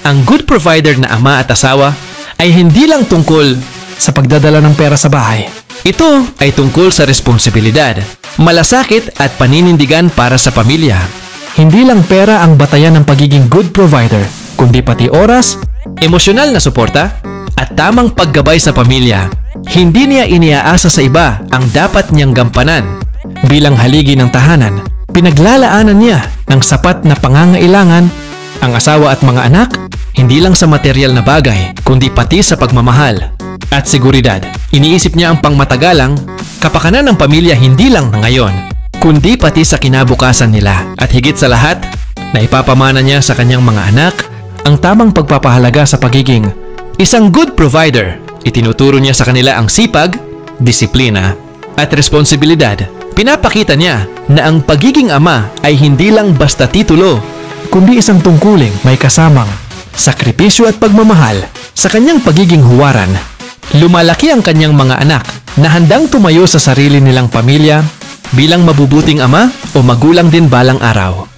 Ang good provider na ama at asawa ay hindi lang tungkol sa pagdadala ng pera sa bahay. Ito ay tungkol sa responsibilidad, malasakit at paninindigan para sa pamilya. Hindi lang pera ang batayan ng pagiging good provider, kundi pati oras, emosyonal na suporta, at tamang paggabay sa pamilya. Hindi niya iniaasa sa iba ang dapat niyang gampanan. Bilang haligi ng tahanan, pinaglalaanan niya ng sapat na pangangailangan ang asawa at mga anak, hindi lang sa material na bagay, kundi pati sa pagmamahal at seguridad. Iniisip niya ang pangmatagalang kapakanan ng pamilya hindi lang ngayon, kundi pati sa kinabukasan nila. At higit sa lahat, na ipapamana niya sa kanyang mga anak ang tamang pagpapahalaga sa pagiging isang good provider. Itinuturo niya sa kanila ang sipag, disiplina, at responsibilidad. Pinapakita niya na ang pagiging ama ay hindi lang basta titulo, kundi isang tungkuling may kasamang sakripisyo at pagmamahal. Sa kanyang pagiging huwaran, lumalaki ang kanyang mga anak na handang tumayo sa sarili nilang pamilya bilang mabubuting ama o magulang din balang araw.